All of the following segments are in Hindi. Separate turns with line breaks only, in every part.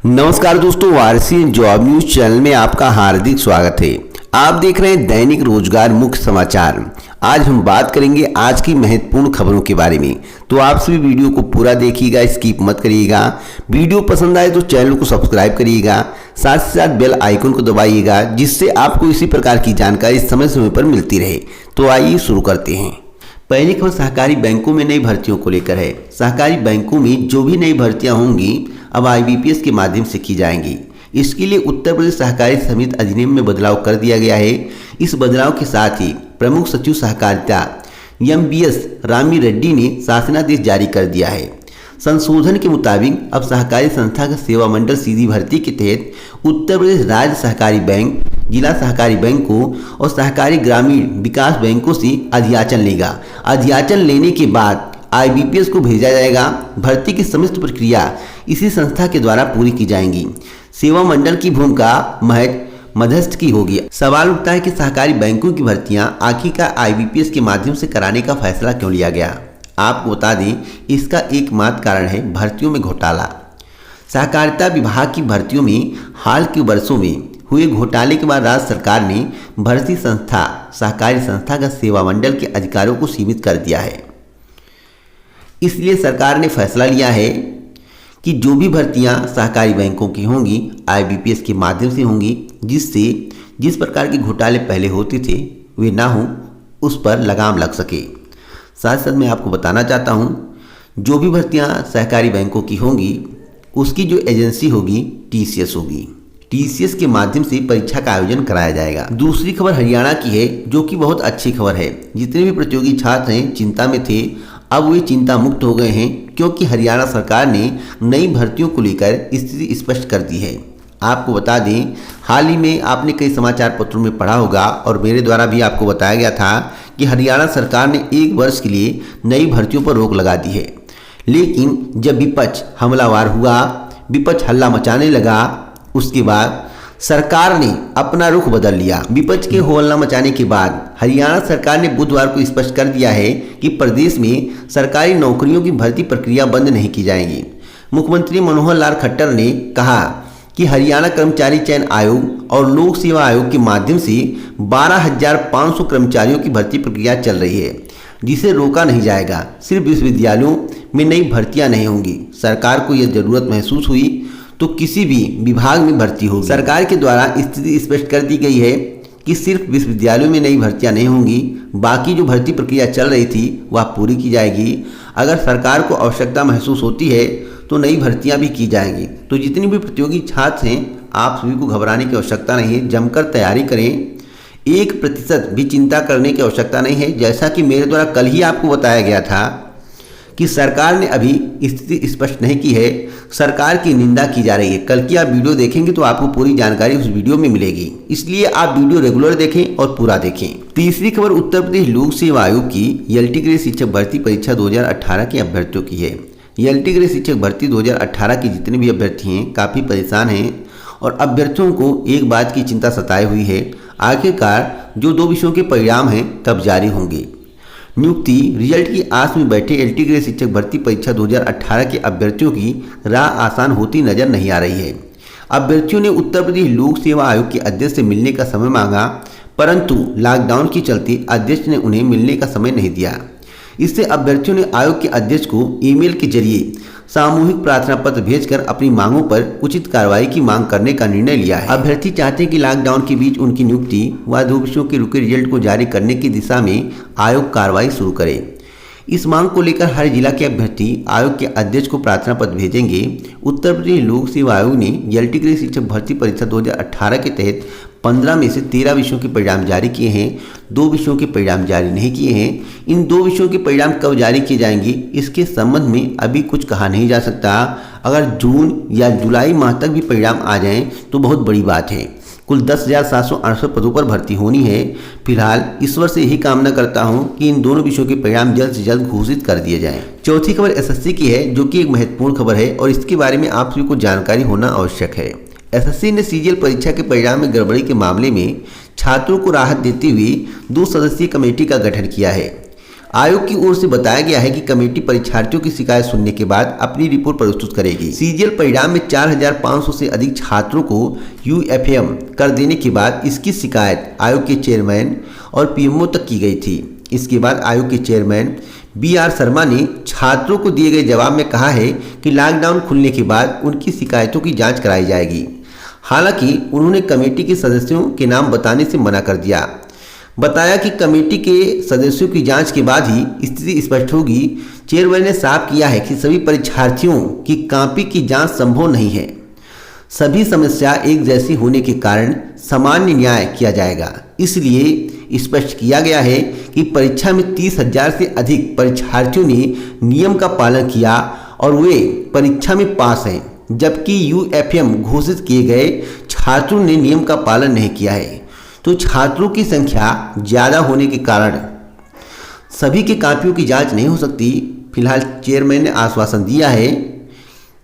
नमस्कार दोस्तों, वारसी जॉब न्यूज चैनल में आपका हार्दिक स्वागत है। आप देख रहे हैं दैनिक रोजगार मुख्य समाचार। आज हम बात करेंगे आज की महत्वपूर्ण खबरों के बारे में, तो आप सभी वीडियो को पूरा देखिएगा, स्किप मत करिएगा। वीडियो पसंद आए तो चैनल को सब्सक्राइब करिएगा, साथ ही साथ बेल आइकन को दबाइएगा, जिससे आपको इसी प्रकार की जानकारी समय समय पर मिलती रहे। तो आइए शुरू करते हैं। पहली खबर सहकारी बैंकों में नई भर्तियों को लेकर है। सहकारी बैंकों में जो भी नई भर्तियां होंगी अब IBPS के माध्यम से की जाएंगी। इसके लिए उत्तर प्रदेश सहकारी समिति अधिनियम में बदलाव कर दिया गया है। इस बदलाव के साथ ही प्रमुख सचिव सहकारिता MBS रामी रेड्डी ने शासनादेश जारी कर दिया है। संशोधन के मुताबिक अब सहकारी संस्था का सेवा मंडल सीधी भर्ती के तहत उत्तर प्रदेश राज्य सहकारी बैंक, जिला सहकारी बैंकों और सहकारी ग्रामीण विकास बैंकों से अधियाचन लेगा। अधियाचन लेने के बाद IBPS को भेजा जाएगा। भर्ती की समस्त प्रक्रिया इसी संस्था के द्वारा पूरी की जाएंगी। सेवा मंडल की भूमिका महज मध्यस्थ की होगी। सवाल उठता है कि सहकारी बैंकों की भर्तियां आखिरकार IBPS के माध्यम से कराने का फैसला क्यों लिया गया। आपको बता दें, इसका एकमात्र कारण है भर्तियों में घोटाला। सहकारिता विभाग की भर्तियों में हाल के वर्षों में हुए घोटाले के बाद राज्य सरकार ने भर्ती संस्था सहकारी संस्था का सेवा मंडल के अधिकारों को सीमित कर दिया है। इसलिए सरकार ने फैसला लिया है कि जो भी भर्तियां सहकारी बैंकों की होंगी IBPS के माध्यम से होंगी, जिससे जिस प्रकार के घोटाले पहले होते थे वे ना हो, उस पर लगाम लग सके। साथ साथ मैं आपको बताना चाहता हूं, जो भी भर्तियां सहकारी बैंकों की होंगी उसकी जो एजेंसी होगी TCS होगी। TCS के माध्यम से परीक्षा का आयोजन कराया जाएगा। दूसरी खबर हरियाणा की है, जो कि बहुत अच्छी खबर है। जितने भी प्रतियोगी छात्र हैं चिंता में थे, अब वे चिंता मुक्त हो गए हैं, क्योंकि हरियाणा सरकार ने नई भर्तियों को लेकर स्थिति स्पष्ट कर दी है। आपको बता दें, हाल ही में आपने कई समाचार पत्रों में पढ़ा होगा और मेरे द्वारा भी आपको बताया गया था कि हरियाणा सरकार ने 1 वर्ष के लिए नई भर्तियों पर रोक लगा दी है। लेकिन जब विपक्ष हमलावर हुआ, विपक्ष हल्ला मचाने लगा, उसके बाद सरकार ने अपना रुख बदल लिया। विपक्ष के हल्ला मचाने के बाद हरियाणा सरकार ने बुधवार को स्पष्ट कर दिया है कि प्रदेश में सरकारी नौकरियों की भर्ती प्रक्रिया बंद नहीं की जाएगी। मुख्यमंत्री मनोहर लाल खट्टर ने कहा कि हरियाणा कर्मचारी चयन आयोग और लोक सेवा आयोग के माध्यम से 12,500 कर्मचारियों की भर्ती प्रक्रिया चल रही है, जिसे रोका नहीं जाएगा। सिर्फ विश्वविद्यालयों में नई भर्तियां नहीं होंगी। सरकार को यह जरूरत महसूस हुई तो किसी भी विभाग में भर्ती होगी। सरकार के द्वारा स्थिति स्पष्ट कर दी गई है कि सिर्फ विश्वविद्यालयों में नई भर्तियां नहीं होंगी, बाकी जो भर्ती प्रक्रिया चल रही थी वह पूरी की जाएगी। अगर सरकार को आवश्यकता महसूस होती है तो नई भर्तियां भी की जाएंगी। तो जितनी भी प्रतियोगी छात्र हैं, आप सभी को घबराने की आवश्यकता नहीं है, जमकर तैयारी करें। 1% भी चिंता करने की आवश्यकता नहीं है। जैसा कि मेरे द्वारा कल ही आपको बताया गया था कि सरकार ने अभी स्थिति स्पष्ट नहीं की है, सरकार की निंदा की जा रही है। कल की आप वीडियो देखेंगे तो आपको पूरी जानकारी उस वीडियो में मिलेगी, इसलिए आप वीडियो रेगुलर देखें और पूरा देखें। तीसरी खबर उत्तर प्रदेश लोक सेवा आयोग की LT ग्रेड शिक्षक भर्ती परीक्षा 2018 के अभ्यर्थियों की है। LT ग्रेड शिक्षक भर्ती 2018 के जितने भी अभ्यर्थी हैं काफ़ी परेशान हैं और अभ्यर्थियों को एक बात की चिंता सताए हुई है, आखिरकार जो 2 विषयों के परिणाम हैं कब जारी होंगे। नियुक्ति रिजल्ट की आस में बैठे LT ग्रेड शिक्षक भर्ती परीक्षा 2018 के अभ्यर्थियों की राह आसान होती नजर नहीं आ रही है। अभ्यर्थियों ने उत्तर प्रदेश लोक सेवा आयोग के अध्यक्ष से मिलने का समय मांगा, परंतु लॉकडाउन के चलते अध्यक्ष ने उन्हें मिलने का समय नहीं दिया। इससे अभ्यर्थियों ने आयोग के अध्यक्ष को ईमेल के जरिए सामूहिक प्रार्थना पत्र भेजकर अपनी मांगों पर उचित कार्रवाई की मांग करने का निर्णय लिया है। अभ्यर्थी चाहते हैं कि लॉकडाउन के बीच उनकी नियुक्ति व 2 विषयों के रुके रिजल्ट को जारी करने की दिशा में आयोग कार्रवाई शुरू करे। इस मांग को लेकर हर जिला के अभ्यर्थी आयोग के अध्यक्ष को प्रार्थना पत्र भेजेंगे। उत्तर प्रदेश लोक सेवा आयोग ने LT ग्रेड शिक्षक भर्ती परीक्षा 2018 के तहत 15 में से 13 विषयों के परिणाम जारी किए हैं, 2 विषयों के परिणाम जारी नहीं किए हैं। इन 2 विषयों के परिणाम कब जारी किए जाएंगे इसके संबंध में अभी कुछ कहा नहीं जा सकता। अगर जून या जुलाई माह तक भी परिणाम आ जाएं तो बहुत बड़ी बात है। कुल 10,768 पदों पर भर्ती होनी है। फिलहाल ईश्वर से यही कामना करता हूं कि इन दोनों विषयों के परिणाम जल्द से जल्द घोषित कर दिए जाएं। चौथी खबर SSC की है, जो कि एक महत्वपूर्ण खबर है और इसके बारे में आप सभी को जानकारी होना आवश्यक है। SSC ने CGL परीक्षा के परिणाम में गड़बड़ी के मामले में छात्रों को राहत देते हुए 2 सदस्यीय कमेटी का गठन किया है। आयोग की ओर से बताया गया है कि कमेटी परीक्षार्थियों की शिकायत सुनने के बाद अपनी रिपोर्ट प्रस्तुत करेगी। सीजीएल परिणाम में 4500 से अधिक छात्रों को यूएफएम कर देने के बाद इसकी शिकायत आयोग के चेयरमैन और पीएमओ तक की गई थी। इसके बाद आयोग के चेयरमैन BR शर्मा ने छात्रों को दिए गए जवाब में कहा है कि लॉकडाउन खुलने के बाद उनकी शिकायतों की जाँच कराई जाएगी। हालांकि उन्होंने कमेटी के सदस्यों के नाम बताने से मना कर दिया। बताया कि कमेटी के सदस्यों की जांच के बाद ही स्थिति स्पष्ट होगी। चेयरमैन ने साफ किया है कि सभी परीक्षार्थियों की कॉपी की जांच संभव नहीं है। सभी समस्या एक जैसी होने के कारण सामान्य न्याय किया जाएगा। इसलिए स्पष्ट किया गया है कि परीक्षा में 30,000 से अधिक परीक्षार्थियों ने नियम का पालन किया और वे परीक्षा में पास हैं, जबकि यूएफएम घोषित किए गए छात्रों ने नियम का पालन नहीं किया है। तो छात्रों की संख्या ज़्यादा होने के कारण सभी के कॉपियों की जांच नहीं हो सकती। फिलहाल चेयरमैन ने आश्वासन दिया है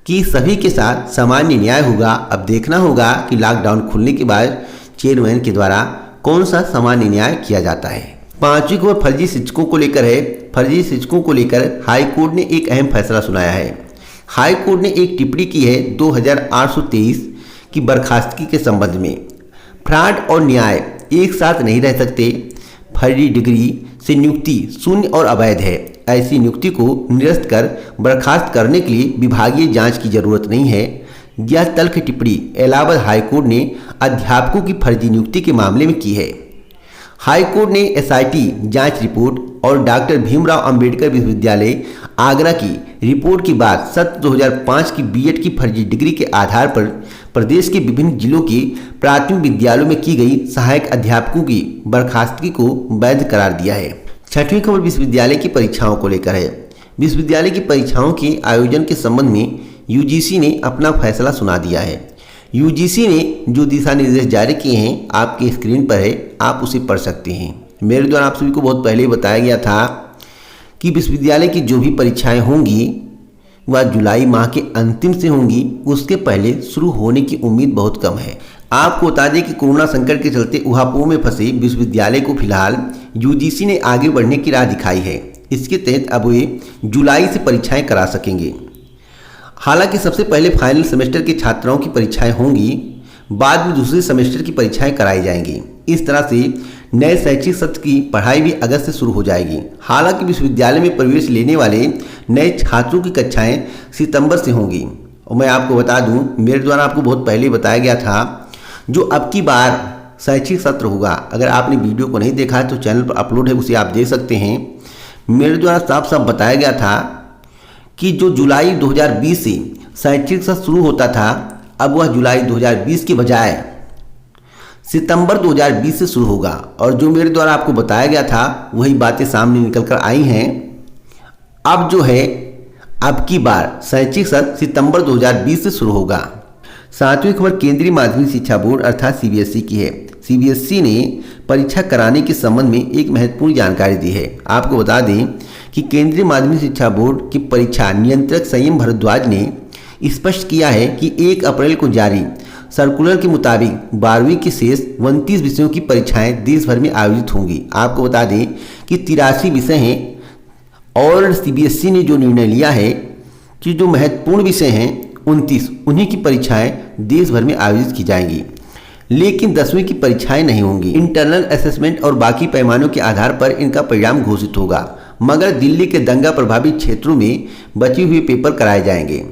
कि सभी के साथ सामान्य न्याय होगा। अब देखना होगा कि लॉकडाउन खुलने के बाद चेयरमैन के द्वारा कौन सा सामान्य न्याय किया जाता है। पांचवी खबर फर्जी शिक्षकों को लेकर है। फर्जी शिक्षकों को लेकर हाईकोर्ट ने एक अहम फैसला सुनाया है। हाईकोर्ट ने एक टिप्पणी की है 2823 की बर्खास्तगी के संबंध में। फ्रॉड और न्याय एक साथ नहीं रह सकते। फर्जी डिग्री से नियुक्ति शून्य और अवैध है। ऐसी नियुक्ति को निरस्त कर बर्खास्त करने के लिए विभागीय जांच की जरूरत नहीं है। यह तल्ख टिप्पणी इलाहाबाद हाईकोर्ट ने अध्यापकों की फर्जी नियुक्ति के मामले में की है। हाईकोर्ट ने एसआईटी जांच रिपोर्ट और डॉक्टर भीमराव अंबेडकर विश्वविद्यालय आगरा की रिपोर्ट के बाद सत्र 2005 की बीएड की फर्जी डिग्री के आधार पर प्रदेश के विभिन्न जिलों के प्राथमिक विद्यालयों में की गई सहायक अध्यापकों की बर्खास्तगी को वैध करार दिया है। छठवीं खबर विश्वविद्यालय की परीक्षाओं को लेकर है। विश्वविद्यालय की परीक्षाओं के आयोजन के संबंध में यूजीसी ने अपना फैसला सुना दिया है। यूजीसी ने जो दिशा निर्देश जारी किए हैं आपकी स्क्रीन पर है, आप उसे पढ़ सकते हैं। मेरे द्वारा आप सभी को बहुत पहले बताया गया था कि विश्वविद्यालय की जो भी परीक्षाएं होंगी वह जुलाई माह के अंतिम से होंगी, उसके पहले शुरू होने की उम्मीद बहुत कम है। आपको बता दें कि कोरोना संकट के चलते ऊहापोह में फंसे विश्वविद्यालय को फिलहाल यूजीसी ने आगे बढ़ने की राह दिखाई है। इसके तहत अब वे जुलाई से परीक्षाएं करा सकेंगे। हालांकि सबसे पहले फाइनल सेमेस्टर के छात्राओं की परीक्षाएं होंगी, बाद में दूसरे सेमेस्टर की परीक्षाएं कराई जाएंगी। इस तरह से नए शैक्षिक सत्र की पढ़ाई भी अगस्त से शुरू हो जाएगी। हालांकि विश्वविद्यालय में प्रवेश लेने वाले नए छात्रों की कक्षाएं सितंबर से होंगी। और मैं आपको बता दूं, मेरे द्वारा आपको बहुत पहले बताया गया था जो अब की बार शैक्षिक सत्र होगा, अगर आपने वीडियो को नहीं देखा है तो चैनल पर अपलोड है, उसे आप देख सकते हैं। मेरे द्वारा साफ साफ बताया गया था कि जो जुलाई 2020 से शैक्षिक सत्र शुरू होता था, अब वह जुलाई 2020 के बजाय सितंबर 2020 से शुरू होगा। और जो मेरे द्वारा आपको बताया गया था वही बातें सामने निकल कर आई हैं। अब जो है अब की बार शैक्षिक सत्र सितंबर 2020 से शुरू होगा। सातवीं खबर केंद्रीय माध्यमिक शिक्षा बोर्ड अर्थात सीबीएसई की है। सीबीएसई ने परीक्षा कराने के संबंध में एक महत्वपूर्ण जानकारी दी है। आपको बता दें कि केंद्रीय माध्यमिक शिक्षा बोर्ड की परीक्षा नियंत्रक संयम भारद्वाज ने स्पष्ट किया है कि 1 अप्रैल को जारी सर्कुलर के मुताबिक 12वीं के शेष 29 विषयों की परीक्षाएं देश भर में आयोजित होंगी। आपको बता दें कि 83 विषय हैं और सीबीएसई ने जो निर्णय लिया है कि जो महत्वपूर्ण विषय हैं 29 उन्हीं की परीक्षाएं देश भर में आयोजित की जाएंगी, लेकिन 10वीं की परीक्षाएं नहीं होंगी। इंटरनल असेसमेंट और बाकी पैमानों के आधार पर इनका परिणाम घोषित होगा, मगर दिल्ली के दंगा प्रभावित क्षेत्रों में बचे हुए पेपर कराए जाएंगे।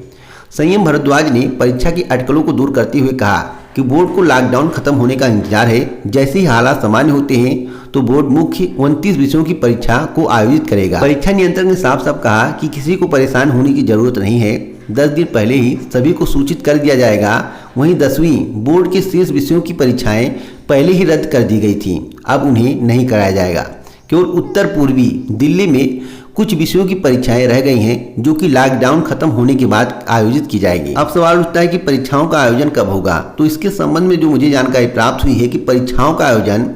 संयम भारद्वाज ने परीक्षा की अटकलों को दूर करते हुए कहा कि बोर्ड को लॉकडाउन खत्म होने का इंतजार है। जैसे ही हालात सामान्य होते हैं तो बोर्ड मुख्य 29 विषयों की परीक्षा को आयोजित करेगा। परीक्षा नियंत्रक ने साफ साफ कहा कि किसी को परेशान होने की जरूरत नहीं है। 10 दिन पहले ही सभी को सूचित कर दिया जाएगा। वहीं 10वीं बोर्ड के शेष विषयों की परीक्षाएं पहले ही रद्द कर दी गई थी, अब उन्हें नहीं कराया जाएगा। केवल उत्तर पूर्वी दिल्ली में कुछ विषयों की परीक्षाएं रह गई हैं जो कि लॉकडाउन खत्म होने के बाद आयोजित की जाएगी। अब सवाल उठता है कि परीक्षाओं का आयोजन कब होगा। तो इसके संबंध में जो मुझे जानकारी प्राप्त हुई है कि परीक्षाओं का आयोजन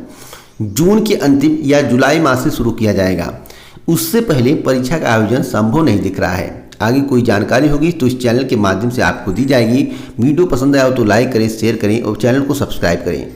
जून के अंतिम या जुलाई माह से शुरू किया जाएगा। उससे पहले परीक्षा का आयोजन संभव नहीं दिख रहा है। आगे कोई जानकारी होगी तो इस चैनल के माध्यम से आपको दी जाएगी। वीडियो पसंद आया हो तो लाइक करें, शेयर करें और चैनल को सब्सक्राइब करें।